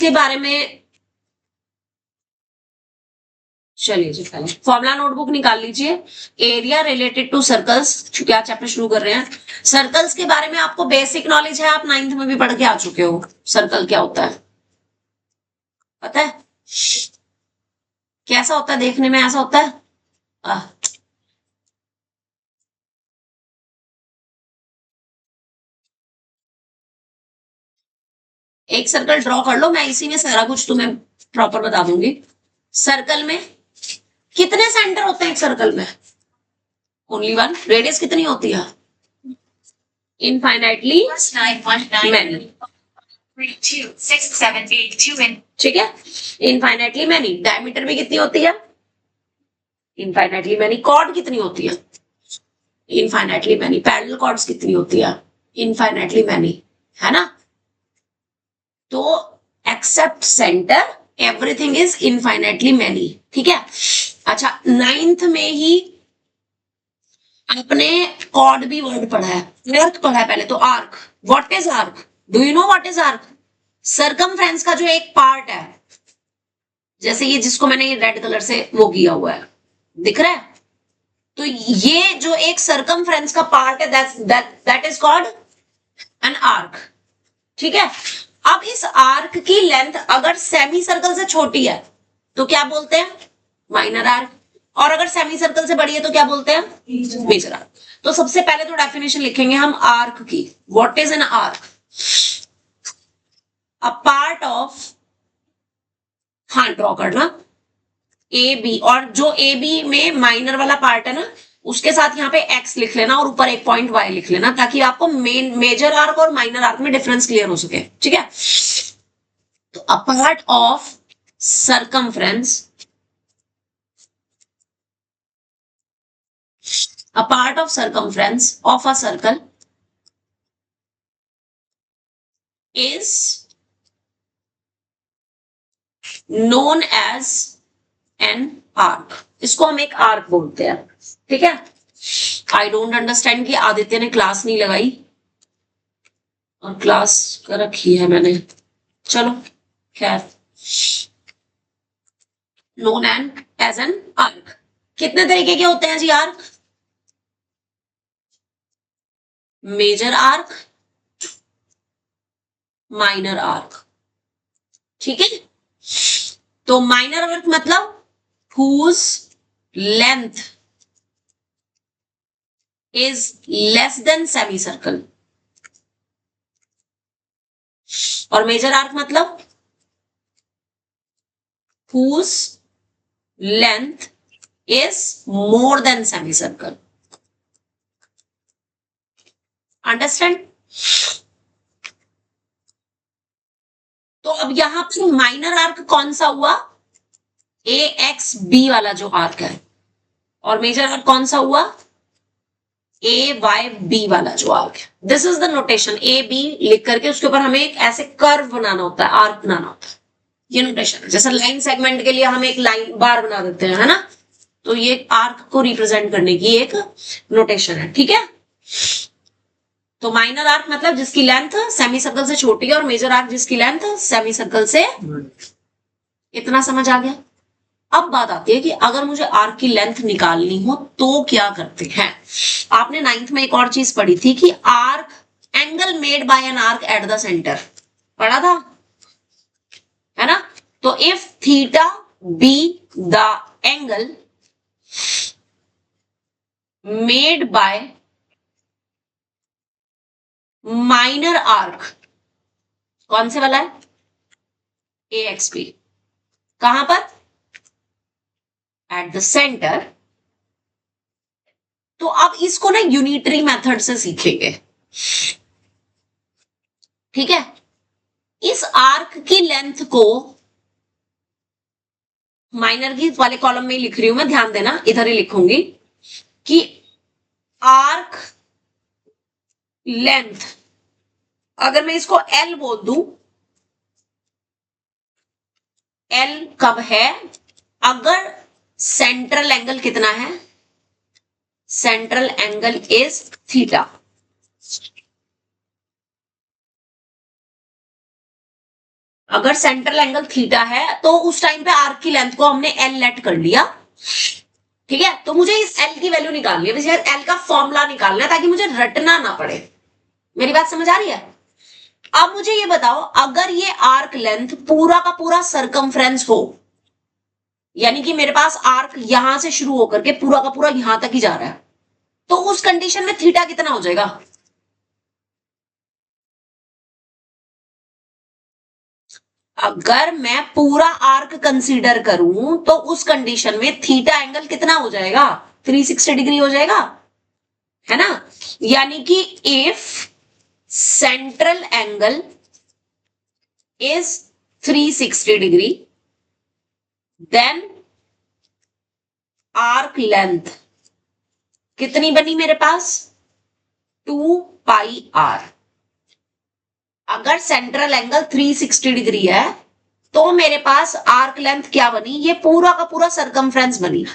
के बारे में चलिए जी, पहले फॉर्मूला नोटबुक निकाल लीजिए। एरिया रिलेटेड टू सर्कल्स, चूंकि आज चैप्टर शुरू कर रहे हैं। सर्कल्स के बारे में आपको बेसिक नॉलेज है, आप 9th में भी पढ़ के आ चुके हो। सर्कल क्या होता है पता है? कैसा होता है देखने में? ऐसा होता है एक सर्कल ड्रॉ कर लो, मैं इसी में सारा कुछ तुम्हें प्रॉपर बता दूंगी। सर्कल में कितने सेंटर होते हैं एक सर्कल में? Only one. रेडियस कितनी होती है? Infinitely many. ठीक है, इनफाइनाइटली मैनी। डायमीटर भी कितनी होती है? Infinitely many. कॉर्ड कितनी होती है? Infinitely many. पैरेलल कॉर्ड्स कितनी होती है? इनफाइनाइटली मैनी, है ना? तो except centre everything is infinitely many. ठीक है। अच्छा, 9th में ही आपने कॉर्ड भी वर्ड पढ़ा है, आर्क पढ़ा है पहले तो। Arc, what is arc? Do you know what is arc? Circumference का जो एक पार्ट है, जैसे ये जिसको मैंने रेड कलर से वो किया हुआ है, दिख रहा है? तो ये जो एक सर्कमफ्रेंस का पार्ट है, that is called an arc. ठीक है। अब इस आर्क की लेंथ अगर सेमी सर्कल से छोटी है तो क्या बोलते हैं? Minor arc. और अगर सेमी सर्कल से बड़ी है तो क्या बोलते हैं? Major arc. तो सबसे पहले तो डेफिनेशन लिखेंगे हम आर्क की। What is an arc? A part of, हाँ ड्रॉ करना, ए बी, और जो ए बी में माइनर वाला पार्ट है ना, उसके साथ यहाँ पे एक्स लिख लेना और ऊपर एक पॉइंट वाई लिख लेना, ताकि आपको मेजर आर्क और माइनर आर्क में डिफरेंस क्लियर हो सके। ठीक है। तो अ part of circumference, a part of circumference of a circle is known as an arc। इसको हम एक आर्क बोलते हैं। ठीक है। आई डोंट अंडरस्टैंड कि आदित्य ने क्लास नहीं लगाई, और क्लास कर रखी है मैंने। चलो खैर, नोन एज एन आर्क। कितने तरीके के होते हैं जी arc? Major arc, minor arc. ठीक है। तो माइनर आर्क मतलब whose length is less than semicircle, और मेजर आर्क मतलब whose length is more than semicircle। Understand? तो अब यहां पर माइनर आर्क कौन सा हुआ? ए एक्स बी वाला जो आर्क है। और मेजर आर्क कौन सा हुआ? ए वाई बी वाला जो आर्क है। This is the notation. A B लिख करके उसके ऊपर हमें एक ऐसे कर्व बनाना होता है, आर्क बनाना होता है। ये नोटेशन है। जैसे लाइन सेगमेंट के लिए हम एक लाइन बार बना देते हैं, है ना? तो ये आर्क को रिप्रेजेंट करने की एक नोटेशन है। ठीक है। तो माइनर आर्क मतलब जिसकी लेंथ सेमी सर्कल से छोटी है, और मेजर आर्क जिसकी लेंथ सेमी सर्कल से। इतना समझ आ गया? अब बात आती है कि अगर मुझे आर्क की लेंथ निकालनी हो तो क्या करते हैं? आपने 9th में एक और चीज पढ़ी थी कि arc, angle made by an arc at the centre, पढ़ा था, है ना? तो if theta be the angle made by minor arc, कौन से वाला है? ए एक्स बी। कहां पर? At the centre. तो अब इसको ना यूनिटरी मेथड से सीखेंगे। ठीक है। इस आर्क की लेंथ को, माइनर की वाले कॉलम में ही लिख रही हूं मैं, ध्यान देना, इधर ही लिखूंगी कि आर्क लेंथ, अगर मैं इसको एल बोल दूं, एल कब है? अगर सेंट्रल एंगल कितना है? Central angle is theta. अगर सेंट्रल एंगल थीटा है तो उस टाइम पे आर्क की लेंथ को हमने एल लेट कर लिया, ठीक है। तो मुझे इस एल की वैल्यू निकालनी है, एल का फॉर्मूला निकालना है ताकि मुझे रटना ना पड़े। मेरी बात समझ आ रही है? अब मुझे ये बताओ, अगर ये आर्क लेंथ पूरा का पूरा सरकमफ्रेंस हो, यानी कि मेरे पास आर्क यहां से शुरू होकर के पूरा का पूरा यहां तक ही जा रहा है, तो उस कंडीशन में थीटा कितना हो जाएगा? अगर मैं पूरा आर्क कंसीडर करूं तो उस कंडीशन में थीटा एंगल कितना हो जाएगा? 360 डिग्री हो जाएगा, है ना। यानी कि if central angle is 360 degree then arc length कितनी बनी मेरे पास? 2 पाई आर। अगर सेंट्रल एंगल 360 डिग्री है तो मेरे पास आर्क लेंथ क्या बनी? ये पूरा का पूरा सरकमफ्रेंस बनी,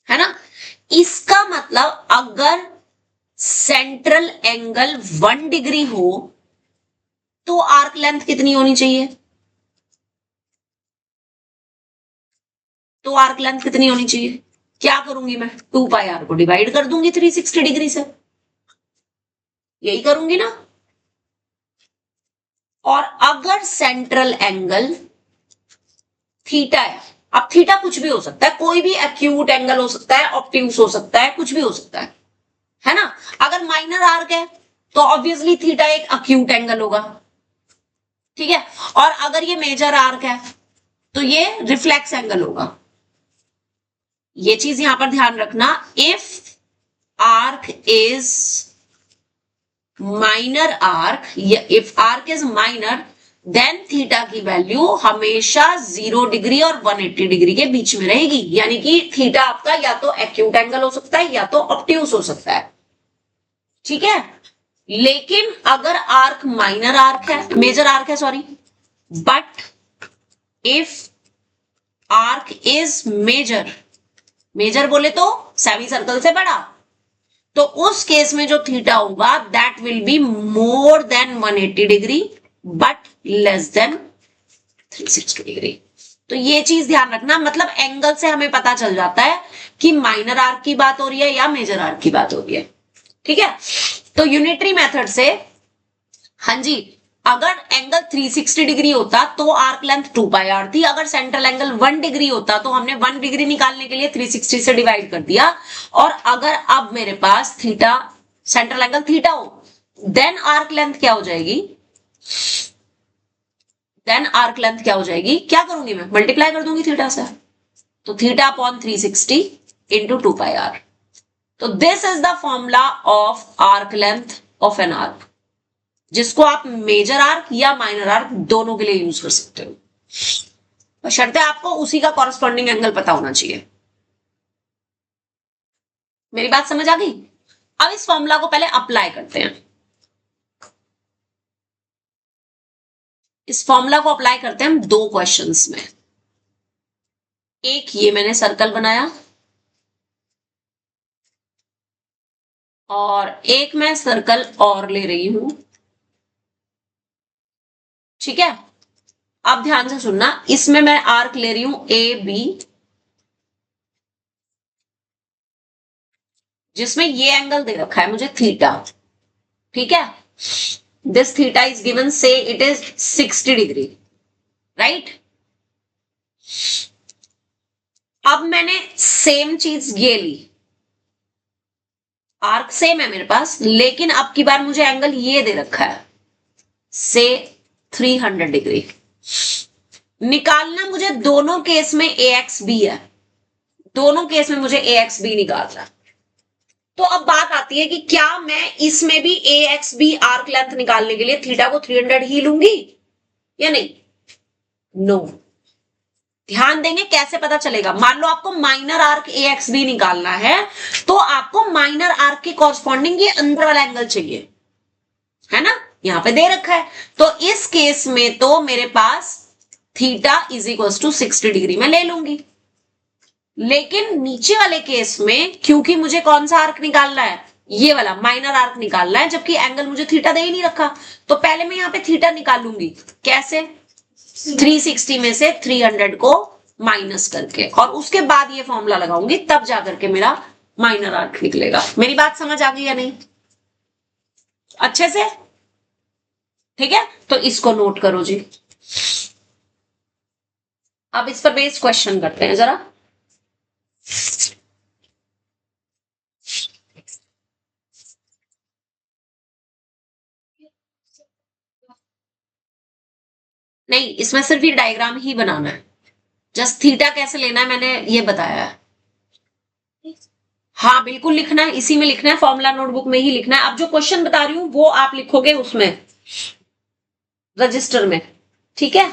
है ना। इसका मतलब अगर सेंट्रल एंगल 1 डिग्री हो तो आर्क लेंथ कितनी होनी चाहिए? तो आर्क लेंथ कितनी होनी चाहिए? क्या करूंगी मैं? 2 पाई आर को डिवाइड कर दूंगी 360 डिग्री से, यही करूंगी ना। और अगर सेंट्रल एंगल थीटा है, अब थीटा कुछ भी हो सकता है, कोई भी एक्यूट एंगल हो सकता है, ऑब्ट्यूस हो सकता है, कुछ भी हो सकता है ना। अगर माइनर आर्क है तो ऑब्वियसली थीटा एक एक्यूट एंगल होगा, ठीक है। और अगर ये मेजर आर्क है तो ये रिफ्लेक्स एंगल होगा। ये चीज यहां पर ध्यान रखना, if arc is minor arc, if arc is minor then theta की वैल्यू हमेशा 0 डिग्री और 180 डिग्री के बीच में रहेगी। यानी कि थीटा आपका या तो एक्यूट एंगल हो सकता है या तो ऑब्ट्यूस हो सकता है, ठीक है। लेकिन अगर आर्क माइनर आर्क है, मेजर आर्क है sorry, but if arc is major बोले तो सेमी सर्कल से बड़ा, तो उस केस में जो थीटा होगा that will be more than 180 degree but less than 360 degree. तो ये चीज ध्यान रखना, मतलब एंगल से हमें पता चल जाता है कि माइनर आर्क की बात हो रही है या मेजर आर्क की बात हो रही है, ठीक है। तो यूनिटरी मेथड से, हाँ जी, अगर एंगल 360 डिग्री होता तो आर्क लेंथ 2 पाई आर थी। अगर सेंट्रल एंगल 1 डिग्री होता तो हमने 1 डिग्री निकालने के लिए 360 से डिवाइड कर दिया। और अगर अब मेरे पास थीटा, सेंट्रल एंगल थीटा हो, देन आर्क लेंथ क्या हो जाएगी? क्या करूंगी मैं? मल्टीप्लाई कर दूंगी थीटा से, तो theta upon 360 into 2 pi r. तो this is the formula of arc length of an arc, जिसको आप मेजर आर्क या माइनर आर्क दोनों के लिए यूज कर सकते हो, बशर्ते आपको उसी का कॉरस्पॉन्डिंग एंगल पता होना चाहिए। मेरी बात समझ आ गई? अब इस फॉर्मूला को पहले अप्लाई करते हैं। इस फॉर्मूला को अप्लाई करते हैं हम 2 क्वेश्चंस में। एक ये मैंने सर्कल बनाया और एक मैं सर्कल और ले रही हूं, ठीक है। अब ध्यान से सुनना, इसमें मैं आर्क ले रही हूं ए बी, जिसमें ये एंगल दे रखा है मुझे थीटा, ठीक है। दिस थीटा इज गिवन, से इट इज 60 डिग्री, राइट। अब मैंने सेम चीज ये ली, आर्क सेम है मेरे पास, लेकिन अब की बार मुझे एंगल ये दे रखा है से 300 डिग्री। निकालना मुझे दोनों केस में ए एक्स बी है, दोनों केस में मुझे ए एक्स बी निकालना। तो अब बात आती है कि क्या मैं इसमें भी ए एक्स बी आर्क लेंथ निकालने के लिए थीटा को 300 ही लूंगी या नहीं? नो। ध्यान देंगे कैसे पता चलेगा। मान लो आपको minor arc A X B निकालना है तो आपको माइनर आर्क के कॉरस्पॉन्डिंग ये अंदर वाला एंगल चाहिए, है ना, यहां पे दे रखा है। तो इस केस में तो मेरे पास theta is equal to 60 degree में ले लूंगी। लेकिन नीचे वाले केस में क्योंकि मुझे कौन सा आर्क निकालना है, ये वाला माइनर आर्क निकालना है, जबकि एंगल मुझे थीटा दे ही नहीं रखा। तो पहले मैं यहाँ पे थीटा निकालूंगी कैसे, 360 में से 300 को माइनस करके, और उसके बाद ये फॉर्मूला लगाऊंगी, तब जाकर के मेरा माइनर आर्क निकलेगा। मेरी बात समझ आ गई या नहीं अच्छे से? ठीक है, तो इसको नोट करो जी। अब इस पर बेस्ड क्वेश्चन करते हैं जरा। नहीं, इसमें सिर्फ ये डायग्राम ही बनाना है, जस्ट थीटा कैसे लेना है मैंने ये बताया है। हाँ बिल्कुल लिखना है, इसी में लिखना है, फॉर्मूला नोटबुक में ही लिखना है। अब जो क्वेश्चन बता रही हूं वो आप लिखोगे उसमें, रजिस्टर में, ठीक है।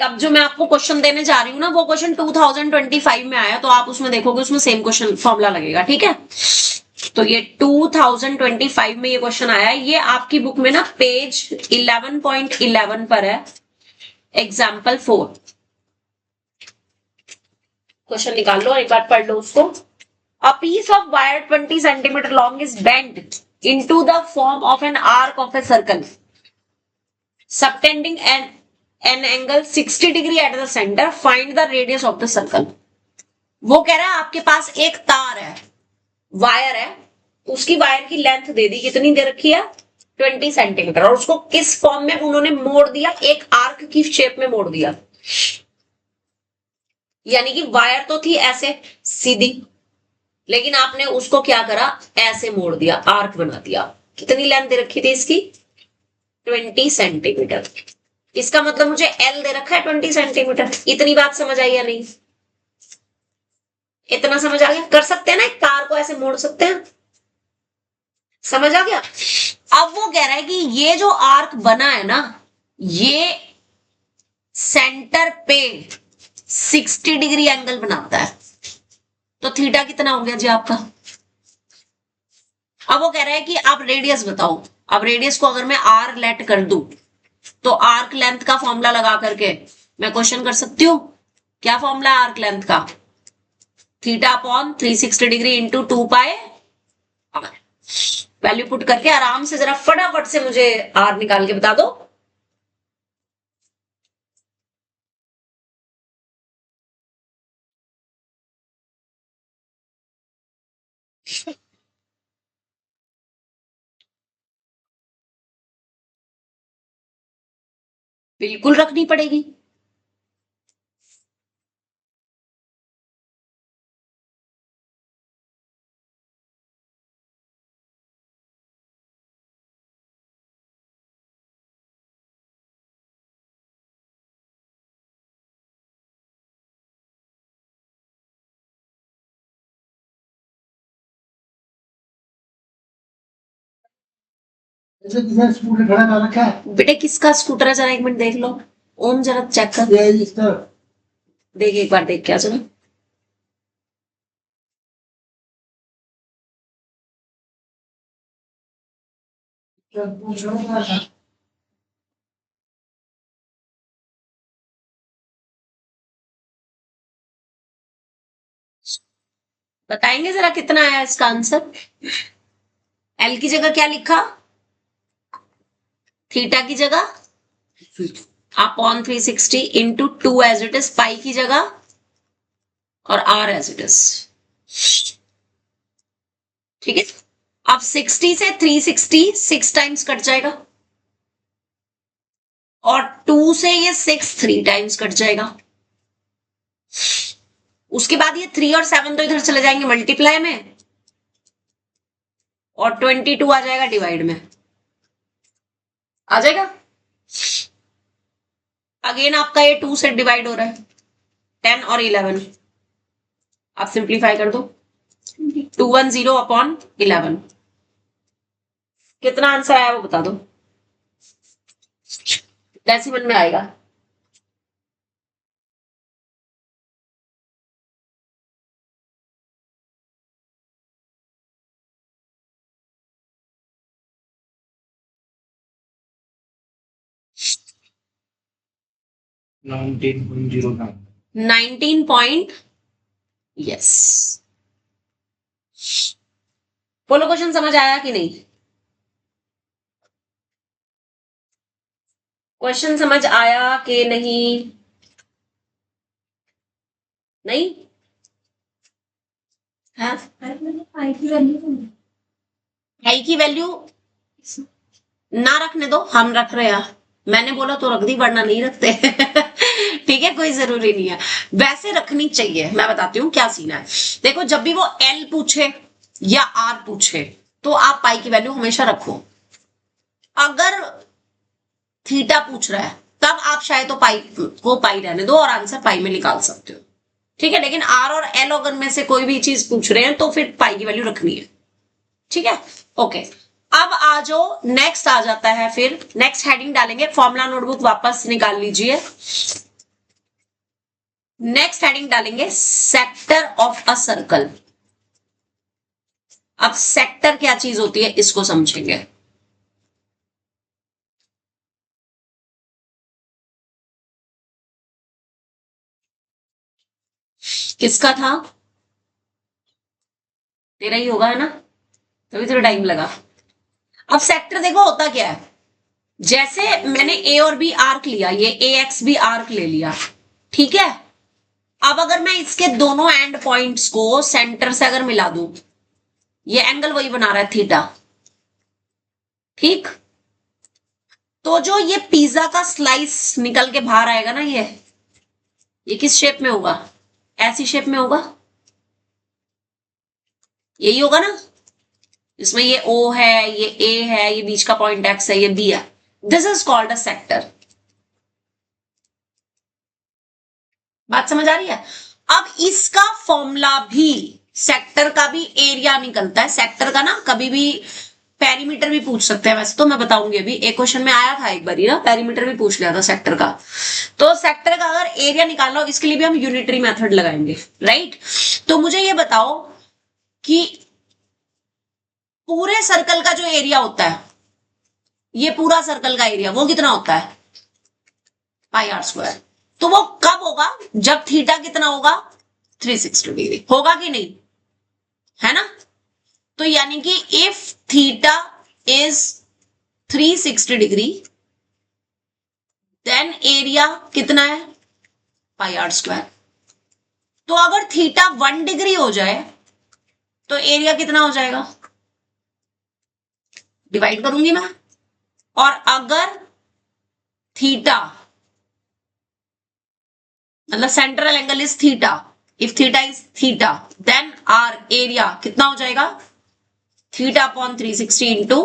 अब जो मैं आपको क्वेश्चन देने जा रही हूँ ना, वो क्वेश्चन 2025 में आया, तो आप उसमें देखोगे, उसमें सेम क्वेश्चन फॉर्मूला लगेगा, ठीक है। तो ये 2025 में ये क्वेश्चन आया है, ये आपकी बुक में ना पेज 11.11 पर है, एग्जाम्पल 4। क्वेश्चन निकाल लो और एक बार पढ़ लो उसको। A piece of wire 20 centimeter long is bent into the form of an arc of a circle, subtending an angle 60 degree at the center. Find the radius of the circle. वो कह रहा है आपके पास एक तार है, वायर है, उसकी वायर की लेंथ दे दी, कितनी दे रखी है, 20 सेंटीमीटर, और उसको किस फॉर्म में उन्होंने मोड़ दिया, एक आर्क की शेप में मोड़ दिया। यानी कि वायर तो थी ऐसे सीधी, लेकिन आपने उसको क्या करा, ऐसे मोड़ दिया, आर्क बना दिया। कितनी लेंथ दे रखी थी इसकी, 20 सेंटीमीटर। इसका मतलब मुझे एल दे रखा है 20 सेंटीमीटर। इतनी बात समझ आई या नहीं? इतना समझ आ गया? कर सकते हैं ना, एक कार को ऐसे मोड़ सकते हैं, समझ आ गया। अब वो कह रहा है कि ये जो आर्क बना है ना, ये सेंटर पे 60 डिग्री एंगल बनाता है। तो थीटा कितना हो गया जी आपका? अब वो कह रहा है कि आप रेडियस बताओ। अब रेडियस को अगर मैं आर लेट कर दूं, तो आर्क लेंथ का फॉर्मूला लगा करके मैं क्वेश्चन कर सकती हूँ। क्या फॉर्मूला है आर्क लेंथ का? थीटा अपॉन 360 डिग्री इंटू 2 पाई। वैल्यू पुट करके आराम से जरा फटाफट से मुझे आर निकाल के बता दो। बिल्कुल रखनी पड़ेगी। स्कूटर खड़ा कर रखा है। बेटे किसका स्कूटर है, जरा एक मिनट देख लो। ओम जरा चेक कर, देख एक बार, देख क्या जरा। बताएंगे जरा कितना आया इसका आंसर? एल की जगह क्या लिखा, थीटा की जगह upon 360 into 2 as it is, pi की जगह, और आर एज इट इज। ठीक है, अब 60 से 360 6 टाइम्स कट जाएगा, और 2 से ये 6 3 टाइम्स कट जाएगा। उसके बाद ये 3 और 7 तो इधर चले जाएंगे मल्टीप्लाई में, और 22 आ जाएगा डिवाइड में, आ जाएगा। अगेन आपका ये 2 से डिवाइड हो रहा है, 10 और 11, आप सिंप्लीफाई कर दो, 210 अपॉन 11। कितना आंसर आया वो बता दो, डेसिमल में आएगा। 19 पॉइंट, यस। बोलो क्वेश्चन समझ आया कि नहीं? क्वेश्चन समझ आया कि नहीं? नहीं है? आई की वैल्यू ना रखने दो, हम रख रहे हैं। मैंने बोला तो रख दी, वरना नहीं रखते। ठीक है, कोई जरूरी नहीं है, वैसे रखनी चाहिए। मैं बताती हूँ क्या सीन है। देखो, जब भी वो एल पूछे या आर पूछे तो आप पाई की वैल्यू हमेशा रखो। अगर थीटा पूछ रहा है तब आप शायद तो पाई को पाई रहने दो और आंसर पाई में निकाल सकते हो। ठीक है, लेकिन आर और एल अगर में से कोई भी चीज पूछ रहे हैं तो फिर पाई की वैल्यू रखनी है। ठीक है, ओके। अब आ जाओ, नेक्स्ट आ जाता है, फिर नेक्स्ट हेडिंग डालेंगे। फॉर्मूला नोटबुक वापस निकाल लीजिए। नेक्स्ट हेडिंग डालेंगे सेक्टर ऑफ अ सर्कल। अब सेक्टर क्या चीज होती है इसको समझेंगे। किसका था? तेरा ही होगा, है ना? तभी थोड़ा टाइम लगा। अब सेक्टर देखो होता क्या है। जैसे मैंने ए और बी आर्क लिया, ये ए एक्स बी आर्क ले लिया, ठीक है। अब अगर मैं इसके दोनों एंड पॉइंट्स को सेंटर से अगर मिला दूं, ये एंगल वही बना रहा है, थीटा। ठीक, तो जो ये पिज्जा का स्लाइस निकल के बाहर आएगा ना, ये किस शेप में होगा? ऐसी शेप में होगा, यही होगा ना। इसमें ये ओ है, ये ए है, ये बीच का पॉइंट एक्स है, ये बी है। This is called a sector. बात समझ आ रही है? अब इसका फॉर्मूला भी, सेक्टर का भी एरिया निकलता है। सेक्टर का ना कभी भी पेरीमीटर भी पूछ सकते हैं, वैसे तो मैं बताऊंगी अभी। एक क्वेश्चन में आया था एक बार ना, पेरीमीटर भी पूछ लिया था सेक्टर का। तो सेक्टर का अगर एरिया निकालना हो, इसके लिए भी हम यूनिटरी मेथड लगाएंगे, राइट। तो मुझे ये बताओ कि पूरे सर्कल का जो एरिया होता है, ये पूरा सर्कल का एरिया वो कितना होता है? Pi r square. तो वो कब होगा? जब थीटा कितना होगा? 360 डिग्री होगा कि नहीं, है ना? तो यानी कि if theta is 360 degree, then area कितना है? Pi r square. तो अगर थीटा 1 डिग्री हो जाए तो एरिया कितना हो जाएगा? डिवाइड करूंगी मैं। और अगर थीटा, मतलब central angle is theta, if theta is theta, then r area कितना हो जाएगा? Theta upon 360 into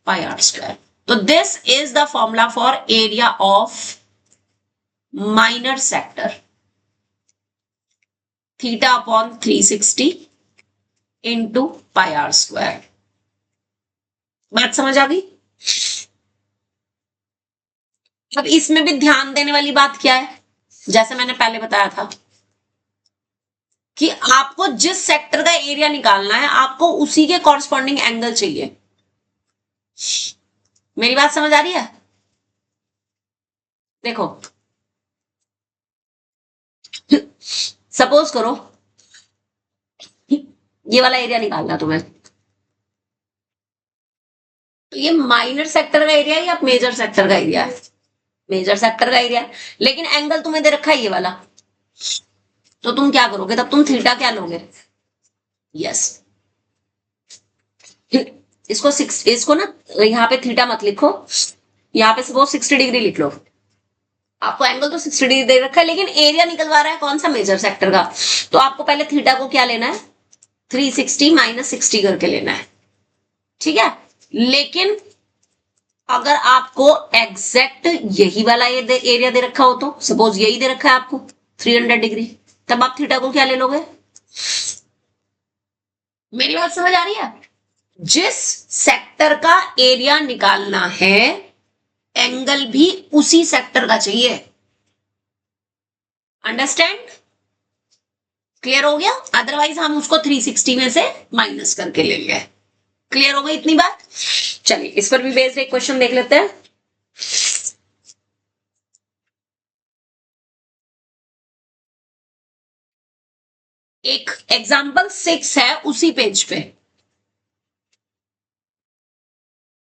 pi r square. तो this is the formula for area of minor sector, theta upon 360 into pi r square. बात समझ आ गई? अब इसमें भी ध्यान देने वाली बात क्या है, जैसे मैंने पहले बताया था कि आपको जिस सेक्टर का एरिया निकालना है, आपको उसी के कॉरस्पॉन्डिंग एंगल चाहिए। मेरी बात समझ आ रही है? देखो, सपोज करो ये वाला एरिया निकालना तुम्हें, तो ये माइनर सेक्टर का एरिया है या मेजर सेक्टर का एरिया है? मेजर सेक्टर का एरिया है, लेकिन एंगल तुम्हें दे रखा है ये वाला। तो तुम क्या करोगे? तब तुम थीटा क्या लोगे? यस, इसको ना यहाँ पे थीटा मत लिखो, यहाँ पे सपोज 60 डिग्री लिख लो। आपको एंगल तो 60 डिग्री दे रखा है, लेकिन एरिया निकलवा रहा है कौन सा? मेजर सेक्टर का। तो आपको पहले थीटा को क्या लेना है? 360 माइनस 60 करके लेना है, ठीक है। लेकिन अगर आपको एग्जैक्ट यही वाला एरिया दे रखा हो, तो सपोज यही दे रखा है आपको 300 डिग्री, तब आप थीटा को क्या ले लोगे? मेरी बात समझ आ रही है? जिस सेक्टर का एरिया निकालना है, एंगल भी उसी सेक्टर का चाहिए। अंडरस्टैंड? क्लियर हो गया? अदरवाइज हम उसको 360 में से माइनस करके लेंगे। क्लियर हो गई इतनी बात? चलिए, इस पर भी बेस्ड एक क्वेश्चन देख लेते हैं। एक एग्जाम्पल 6 है उसी पेज पे।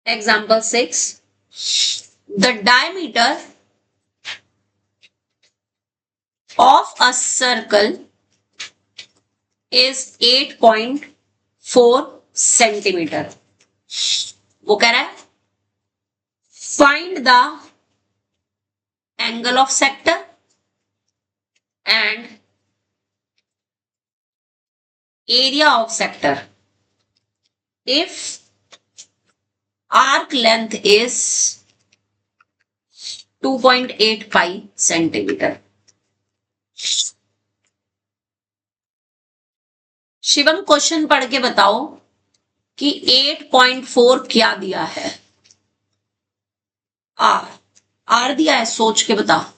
Example 6, the diameter of a circle is 8.4 centimetre. वो कह रहा है find the angle of sector and area of sector if arc length is 2.85 centimetre. Shivam question पढ़ के बताओ कि 8.4 क्या दिया है। आर दिया है, सोच के बता।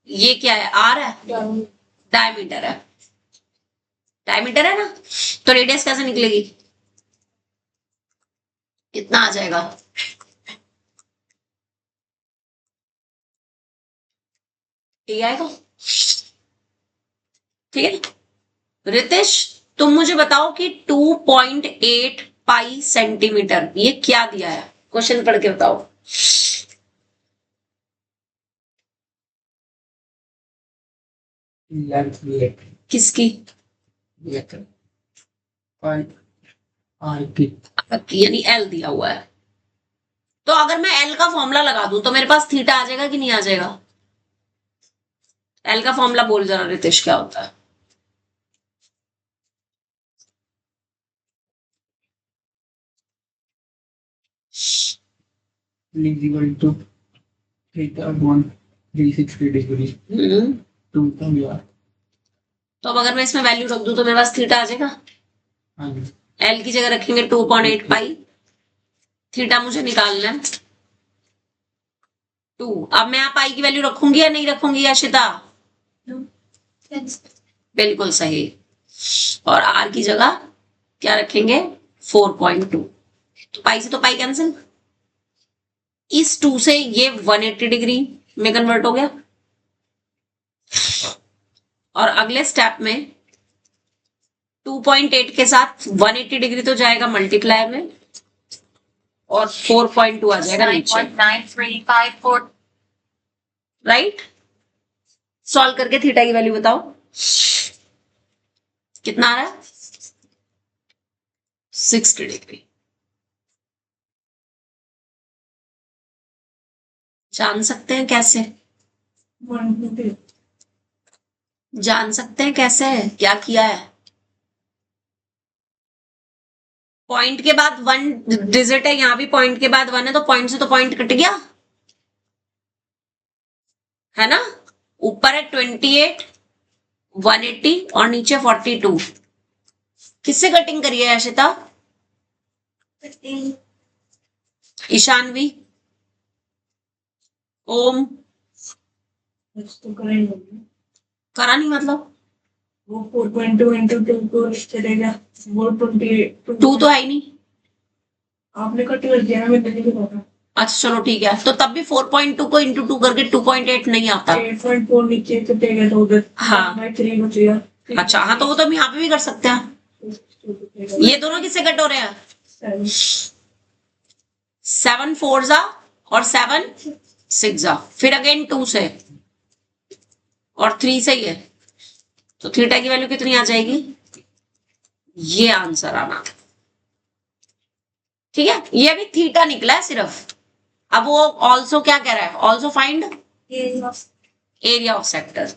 ये क्या है? आर है, डायमीटर है। डायमीटर है ना, तो रेडियस कैसे निकलेगी? कितना आ जाएगा? ठीक आएगा? ठीक है। रितेश तुम मुझे बताओ कि 2.8 पाई सेंटीमीटर ये क्या दिया है? क्वेश्चन पढ़ के बताओ। किसकी? यानी एल दिया हुआ है। तो अगर मैं एल का फॉर्मूला लगा दूं तो मेरे पास थीटा आ जाएगा कि नहीं आ जाएगा? एल का फॉर्मूला बोल जरा रितेश, क्या होता है? टू थीटा 160 डिग्री टू तो अब अगर मैं इसमें वैल्यू रख दूं तो मेरे पास थीटा आ जाएगा। एल की जगह रखेंगे 2.8 पाई, थीटा मुझे निकालना है 2। अब मैं यहाँ पाई की वैल्यू रखूंगी या नहीं रखूंगी आशिता? बिल्कुल सही। और आर की जगह क्या रखेंगे? 4.2। तो पाई से तो पाई कैंसिल, इस 2 से ये 180 डिग्री में कन्वर्ट हो गया। और अगले स्टेप में 2.8 के साथ 180 डिग्री तो जाएगा मल्टीप्लाई में, और 4.2 आ जाएगा नीचे। राइट? सॉल्व करके थीटा की वैल्यू बताओ कितना आ रहा है? 60 डिग्री। जान सकते हैं कैसे? जान सकते हैं कैसे? क्या किया है? पॉइंट के बाद 1 डिजिट है, यहां भी पॉइंट के बाद 1 है, तो पॉइंट से तो पॉइंट कट गया है ना। ऊपर है 28, 180 और नीचे 42। किससे कटिंग करी है आशिता? ईशानवी, ओम? करा नहीं मतलब? वो 4.2 into 2 को चलेगा, वो 28 2 तो है ही नहीं। आपने कट कर दिया ना, मैं नहीं बताता। अच्छा चलो ठीक है, तो तब भी 4.2 को इंटू 2 करके 2.8 नहीं आता। 8.4 नीचे कटेगा तो उधर हाँ 3 बचेगा। अच्छा, हाँ तो वो तो हम यहाँ पे भी कर सकते हैं। ये दोनों किससे कट हो रहे हैं? 7 4 जा और 7 6 जा, फिर अगेन 2 से और 3 से ये, तो थीटा की वैल्यू कितनी आ जाएगी? ये आंसर आना। ठीक है, ये अभी थीटा निकला है सिर्फ। अब वो ऑल्सो क्या कह रहा है? Also find area of sector.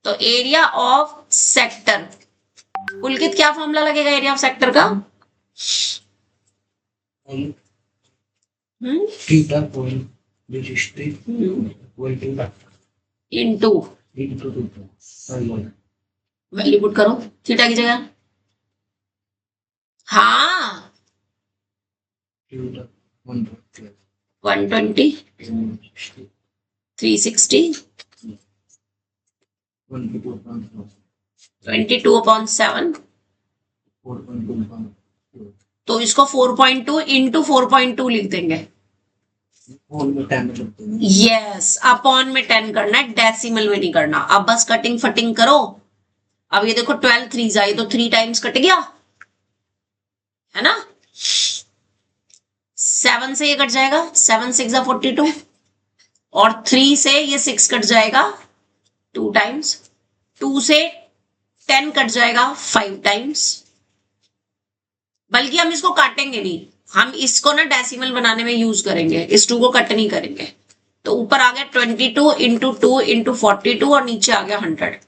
तो एरिया ऑफ सेक्टर, पुलकित क्या फॉर्मूला लगेगा एरिया ऑफ सेक्टर का? Theta point into value put करो थीटा की जगह। हाँ 120, 360, 22/7। तो इसको 4.2 इंटू 4.2 लिख देंगे। यस, अपॉन में 10 करना है, डेसिमल में नहीं करना। अब बस कटिंग फटिंग करो। अब ये देखो 12 3 आई तो 3 टाइम्स कट गया है ना। 7 से ये कट जाएगा, 7 6 42 और 3 से ये 6 कट जाएगा 2 टाइम्स, 2 से 10 कट जाएगा 5 टाइम्स। बल्कि हम इसको काटेंगे नहीं, हम इसको ना डेसिमल बनाने में यूज करेंगे, इस 2 को कट नहीं करेंगे। तो ऊपर आ गया 22 इंटू 2 इंटू 42 और नीचे आ गया 100।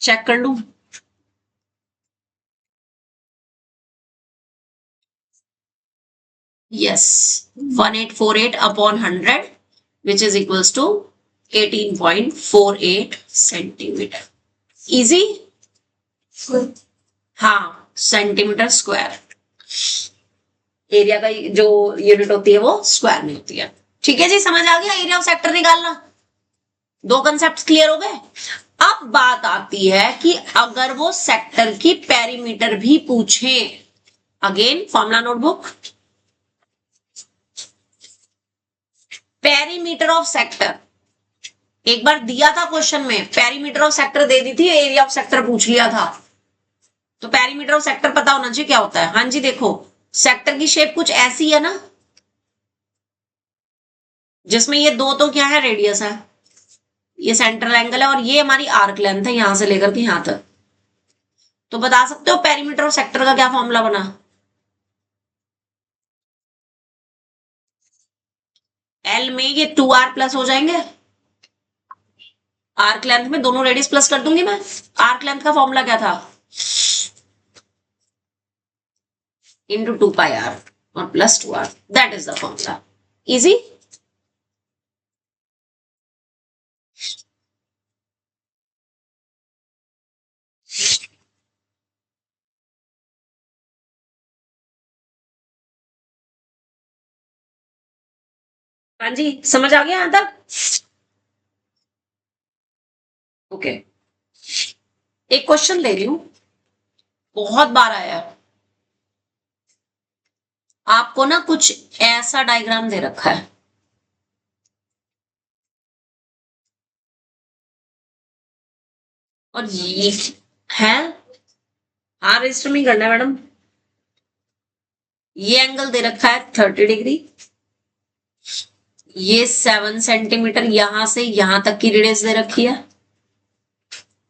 चेक कर लूं। Yes, 1848 upon 100 which is equals to 18.48 centimetre. Easy. हाँ, सेंटीमीटर स्क्वायर। एरिया का जो यूनिट होती है वो स्क्वायर में होती है। ठीक है जी, समझ आ गया एरिया ऑफ सेक्टर निकालना। 2 कंसेप्ट क्लियर हो गए। अब बात आती है कि अगर वो सेक्टर की पेरीमीटर भी पूछे, again formula notebook, perimeter of sector एक बार दिया था क्वेश्चन में, पेरीमीटर ऑफ सेक्टर दे दी थी, एरिया ऑफ सेक्टर पूछ लिया था। तो पेरीमीटर ऑफ सेक्टर पता होना चाहिए क्या होता है। हाँ जी, देखो सेक्टर की शेप कुछ ऐसी है ना, जिसमें ये 2 तो क्या है, रेडियस है, ये सेंट्रल एंगल है और ये हमारी आर्क लेंथ है यहां से लेकर के यहां तक। तो बता सकते हो पेरीमीटर ऑफ सेक्टर का क्या फॉर्मूला बना। एल में ये 2r प्लस हो जाएंगे, आर्क लेंथ में दोनों रेडियस प्लस कर दूंगी मैं। आर्क लेंथ का फॉर्मूला क्या था, इंटू 2πr और plus 2r, that is the formula. Easy. हाँ जी, समझ आ गया यहां तक। ओके, एक क्वेश्चन ले रही हूं, बहुत बार आया है। आपको ना कुछ ऐसा डायग्राम दे रखा है, और ये है, हाँ रजिस्टर में करना है मैडम। ये एंगल दे रखा है 30 डिग्री, ये 7 सेंटीमीटर यहां से यहां तक की रेडियस दे रखी है,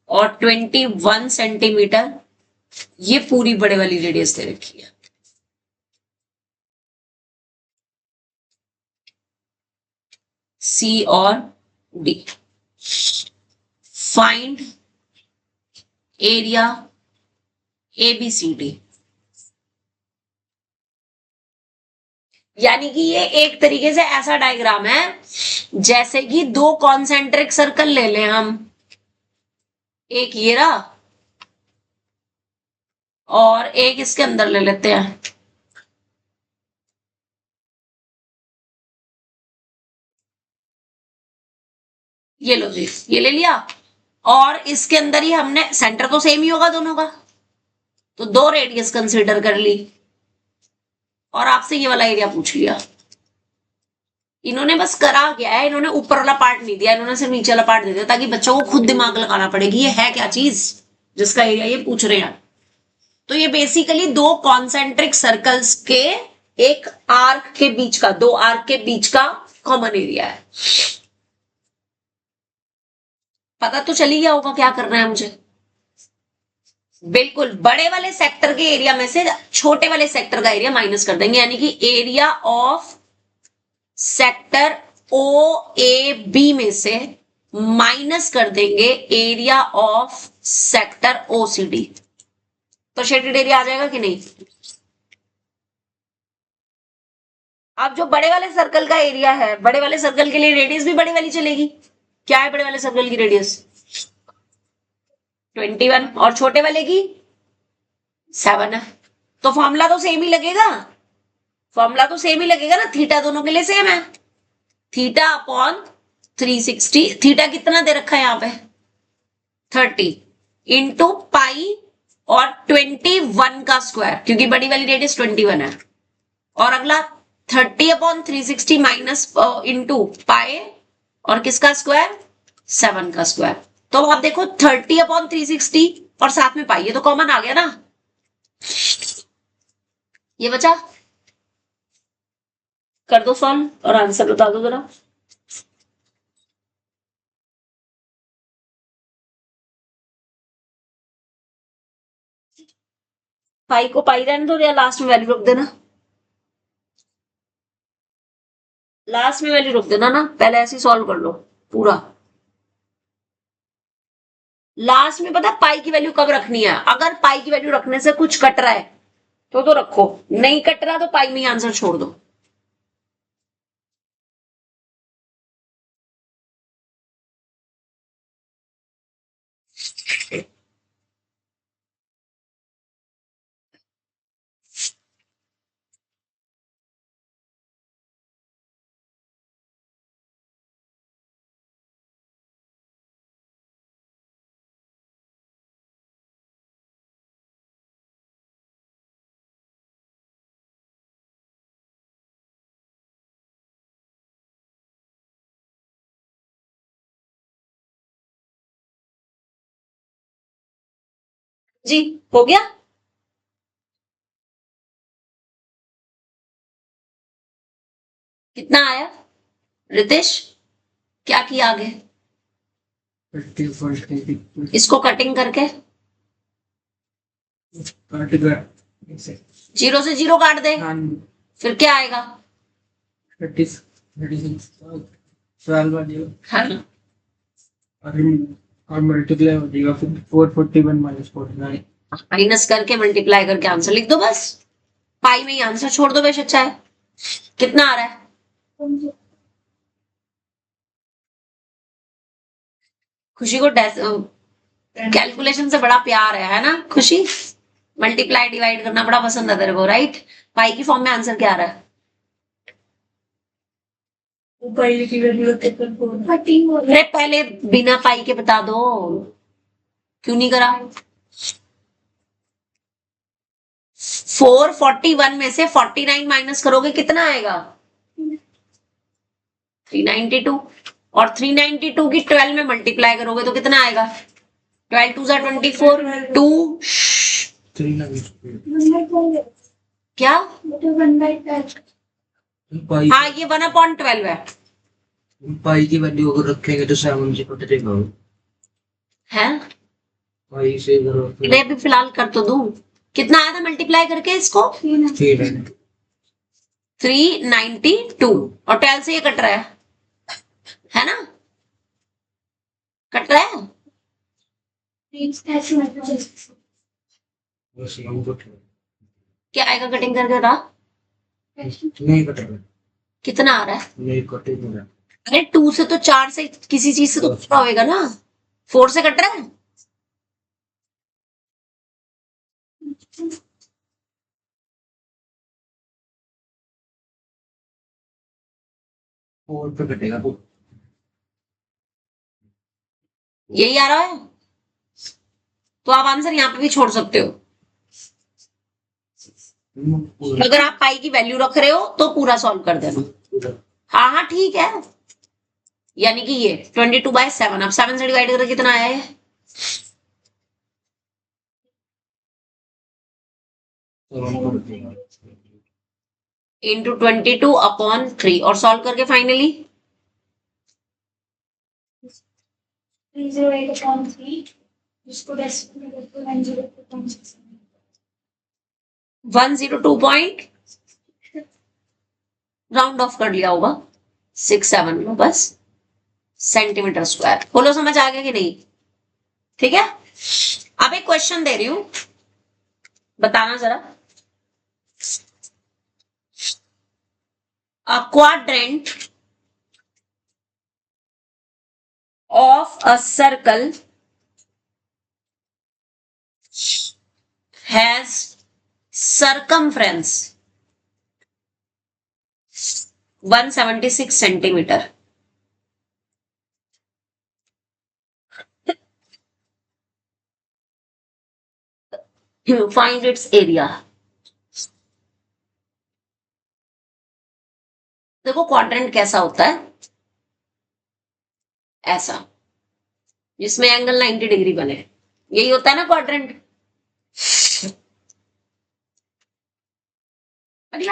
और 21 सेंटीमीटर ये पूरी बड़े वाली रेडियस दे रखी है। सी और डी। Find area ABCD। यानी कि ये एक तरीके से ऐसा डायग्राम है जैसे कि 2 कॉन्सेंट्रिक सर्कल ले लें हम, एक ये रहा और एक इसके अंदर ले लेते हैं। ये लो जी, ये ले लिया, और इसके अंदर ही हमने, सेंटर तो सेम ही होगा दोनों का, तो 2 रेडियस कंसीडर कर ली और आपसे ये वाला एरिया पूछ लिया। इन्होंने बस करा क्या है, इन्होंने ऊपर वाला पार्ट नहीं दिया, इन्होंने सिर्फ नीचे वाला पार्ट दे दिया, ताकि बच्चों को खुद दिमाग लगाना पड़ेगी ये है क्या चीज जिसका एरिया ये पूछ रहे हैं। तो ये बेसिकली 2 कॉन्सेंट्रिक सर्कल्स के एक आर्क के बीच का, 2 आर्क के बीच का कॉमन एरिया है। पता तो चली गया होगा क्या करना है मुझे। बिल्कुल, बड़े वाले सेक्टर के एरिया में से छोटे वाले सेक्टर का एरिया माइनस कर देंगे, यानी कि एरिया ऑफ सेक्टर OAB में से माइनस कर देंगे एरिया ऑफ सेक्टर OCD। तो शेडेड एरिया आ जाएगा कि नहीं। अब जो बड़े वाले सर्कल का एरिया है, बड़े वाले सर्कल के लिए रेडियस भी बड़े वाली चलेगी। क्या है बड़े वाले सर्कल की रेडियस, 21, और छोटे वाले की 7 है। तो फॉर्मूला तो सेम ही लगेगा, फॉर्मूला तो सेम ही लगेगा ना, थीटा दोनों के लिए सेम है, थीटा अपॉन 360। थीटा कितना दे रखा है यहाँ पे 30 इंटू पाई और 21 का स्क्वायर, क्योंकि बड़ी वाली रेडियस 21 है। और अगला 30/360 माइनस इंटू पाए, और किसका स्क्वायर? 7 का स्क्वायर। तो आप देखो 30/360 और साथ में पाई, ये तो कॉमन आ गया ना, ये बचा। कर दो सॉल्व और आंसर बता दो जरा। पाई को पाई रहने दो या लास्ट में वैल्यू रख देना? लास्ट में वैल्यू रख देना ना, पहले ऐसे सॉल्व कर लो पूरा। लास्ट में पता पाई की वैल्यू कब रखनी है? अगर पाई की वैल्यू रखने से कुछ कट रहा है तो रखो, नहीं कट रहा तो पाई में ही आंसर छोड़ दो। जी हो गया। कितना आया रितेश? क्या किया आगे? 50 इसको कटिंग करके काट गया ऐसे। 0 से 0 काट दे, हाँ, फिर क्या आएगा? 36 12 वाली हाँ, और मल्टीप्लाई हो जाएगा फिर 441 माइनस 49। माइनस करके मल्टीप्लाई करके आंसर लिख दो बस, पाई में ही आंसर छोड़ दो, बेश अच्छा है। कितना आ रहा है? खुशी को कैलकुलेशन से बड़ा प्यार है ना खुशी? मल्टीप्लाई डिवाइड करना बड़ा पसंद है तेरे को, राइट? पाई की फॉर्म में आंसर क्या आ रहा है? पाई की वैल्यू अरे पहले बिना पाई के बता दो, क्यों नहीं करा? 441 में से 49 माइनस करोगे कितना आएगा? 392। और 392 की 12 में मल्टीप्लाई करोगे तो कितना आएगा? 12 2 24 2 क्या? पाई हाँ ये 1/12 है। पाई की वैल्यू अगर रखेंगे तो 7 से कट जाएगा। है पाई से अगर ले अभी फिलहाल कर तो दूं। कितना आया था मल्टीप्लाई करके इसको? 392। और 12 से ये कट रहा है ना? कट रहा है। क्या आएगा कटिंग करके बता? नहीं कटेगा, कितना आ रहा है? नहीं कटेगा। अरे 2 से तो 4 से किसी चीज से तो कट होएगा ना, 4 से कट रहा है। और पे कटेगा यही आ रहा है, तो आप आंसर यहाँ पे भी छोड़ सकते हो। अगर आप पाई की वैल्यू रख रहे हो तो पूरा सॉल्व कर देना। हाँ हाँ ठीक है, यानी कि ये 22/7, अब 7 से डिवाइड करके कितना आया है? इंटू 22/3 और सॉल्व करके फाइनली 102 राउंड ऑफ कर लिया होगा 67 में बस सेंटीमीटर स्क्वायर। बोलो समझ आ गया कि नहीं? ठीक है, अब एक क्वेश्चन दे रही हूं, बताना जरा। अ quadrant of a circle has circumference 176 centimeter. Find its area. देखो क्वाड्रेंट कैसा होता है, ऐसा, जिसमें एंगल 90 डिग्री बने, यही होता है ना क्वाड्रेंट।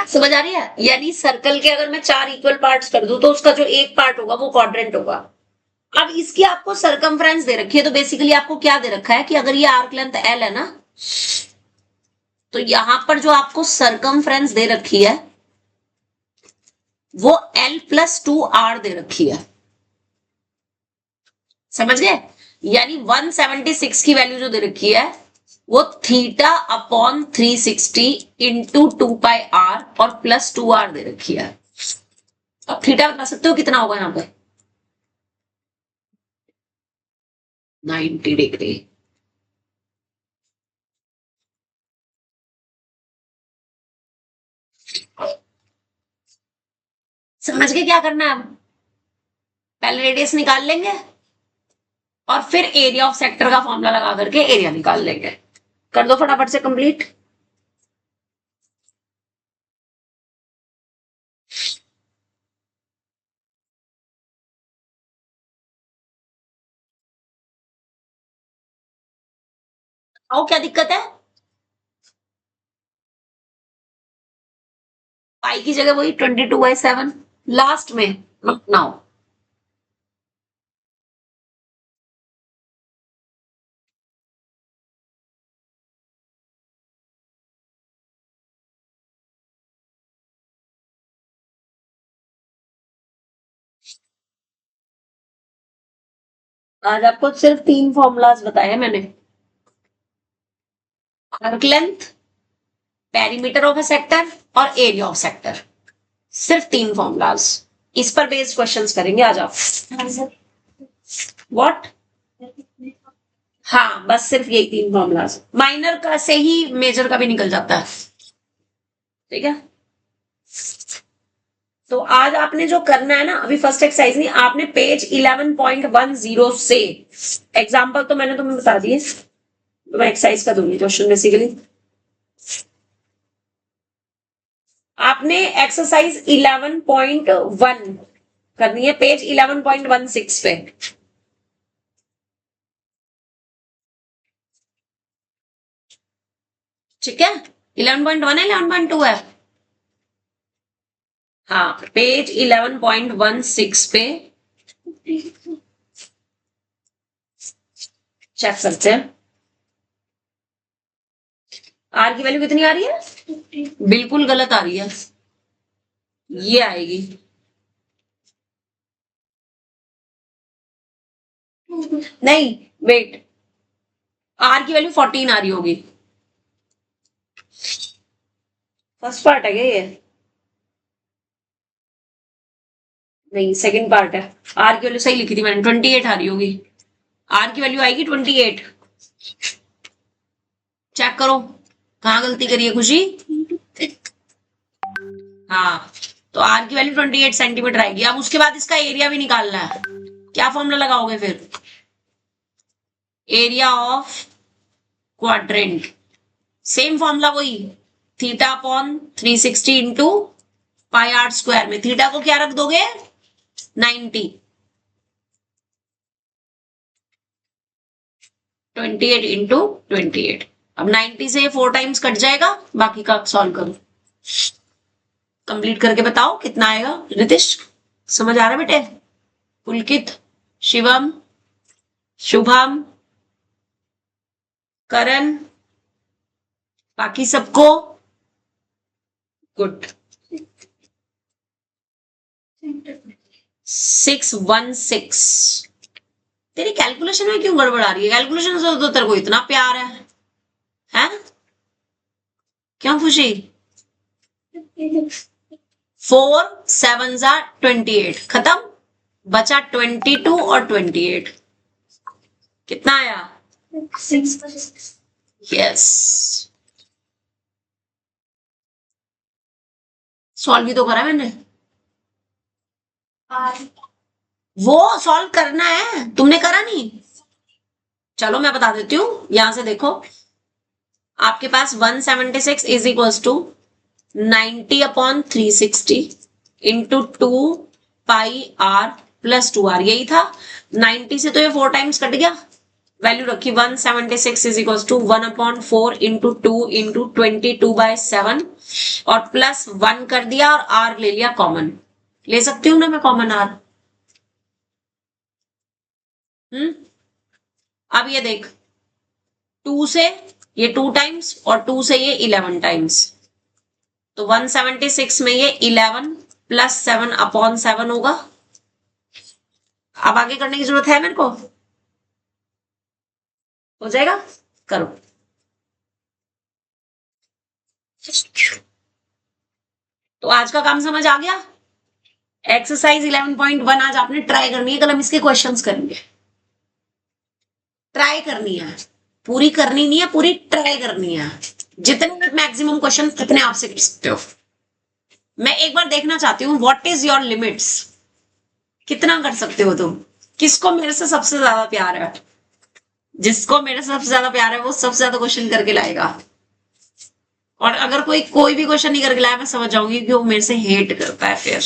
समझ आ रही है? यानी सर्कल के अगर मैं 4 इक्वल पार्ट्स कर दूं तो उसका जो एक पार्ट होगा वो क्वाड्रेंट होगा। अब इसकी आपको सरकमफ्रेंस दे रखी है, तो बेसिकली आपको क्या दे रखा है कि अगर ये आर्क लेंथ एल है ना, तो यहां पर जो आपको सरकमफ्रेंस दे रखी है वो L+2R दे रखी है। समझ गए? यानी 176 की वैल्यू जो दे रखी है वो θ/360 इंटू 2πr और +2r दे रखी है। अब थीटा बता सकते हो कितना होगा यहां पे? 90 डिग्री। समझ के क्या करना है? अब पहले रेडियस निकाल लेंगे और फिर एरिया ऑफ सेक्टर का फॉर्मूला लगा करके एरिया निकाल लेंगे। कर दो फटाफट से कंप्लीट। आओ, क्या दिक्कत है? पाई की जगह वही 22/7 लास्ट में नाउ। आज आपको सिर्फ 3 फॉर्मूलाज बताए हैं मैंने। Arc length, perimeter of a sector और एरिया ऑफ सेक्टर। सिर्फ 3 फॉर्मूलाज, इस पर बेस्ड क्वेश्चंस करेंगे आज आप। व्हाट? हाँ, बस सिर्फ यही 3 फॉर्मूलाज, माइनर का से ही मेजर का भी निकल जाता है। ठीक है, तो आज आपने जो करना है ना, अभी फर्स्ट एक्सरसाइज नहीं, आपने पेज 11.10 से एग्जाम्पल तो मैंने तुम्हें बता दिए, मैं एक्सरसाइज का दूंगी क्वेश्चन बेसिकली। आपने एक्सरसाइज 11.1 करनी है पेज 11.16 पे। ठीक है, 11.1 है 11.2 है? हाँ, पेज 11.16 पे चेक करते हैं। आर की वैल्यू कितनी आ रही है? बिल्कुल गलत आ रही है, ये आएगी। नहीं, वेट, आर की वैल्यू 14 आ रही होगी। फर्स्ट पार्ट है क्या ये? नहीं, सेकंड पार्ट है। आर की वैल्यू सही लिखी थी मैंने, 28 आ रही होगी। आर की वैल्यू आएगी 28। चेक करो कहां गलती करी है खुशी। हाँ, तो आर की वैल्यू 28 सेंटीमीटर आएगी। अब उसके बाद इसका एरिया भी निकालना है। क्या फॉर्मूला लगाओगे फिर? Area of quadrant, same formula वही, θ/360 इंटू πr² में थीटा को क्या रख दोगे? 90। 28 इंटू 28। अब 90 से 4 टाइम्स कट जाएगा, बाकी का सॉल्व करो। कंप्लीट करके बताओ कितना आएगा। रितिश, समझ आ रहा है बेटे? पुलकित, शिवम, शुभम, करण, बाकी सबको गुड। 616। तेरी कैलकुलेशन में क्यों गड़बड़ आ रही है? कैलकुलेशन से तो तेरे को इतना प्यार है, हैं? क्यों खुशी? 4 7 28, खत्म, बचा 22 और 28। कितना आया? 6 यस। सॉल्व भी तो करा मैंने। वो सॉल्व करना है, तुमने करा नहीं? चलो मैं बता देती हूँ, यहां से देखो। आपके पास 176 is equals to 90/360 into 2πr plus 2r, यही था। 90 से तो ये 4 टाइम्स कट गया, वैल्यू रखी 176 is equals to 1/4 into 2 into 22/7 और प्लस 1 कर दिया और r ले लिया कॉमन। ले सकती हूँ ना मैं कॉमन r? अब ये देख, 2 से ये 2 टाइम्स और 2 से ये 11 टाइम्स, तो 176 में ये 11 प्लस 7/7 होगा। अब आगे करने की जरूरत है मेरे को? हो जाएगा, करो। तो आज का काम समझ आ गया। एक्सरसाइज 11.1 आज आपने ट्राई करनी है, कल हम इसके क्वेश्चंस करेंगे। ट्राई करनी है, पूरी करनी नहीं है, पूरी ट्राई करनी है। जितने मैक्सिमम क्वेश्चन अपने आप से कर सकते हो। मैं एक बार देखना चाहती हूँ व्हाट इज योर लिमिट्स, कितना कर सकते हो तुम। किसको मेरे से सबसे ज्यादा प्यार है? जिसको मेरे से सबसे ज्यादा प्यार है वो सबसे ज्यादा क्वेश्चन करके लाएगा। और अगर कोई भी क्वेश्चन नहीं करके लाया, मैं समझ जाऊंगी कि वो मेरे से हेट करता है फिर।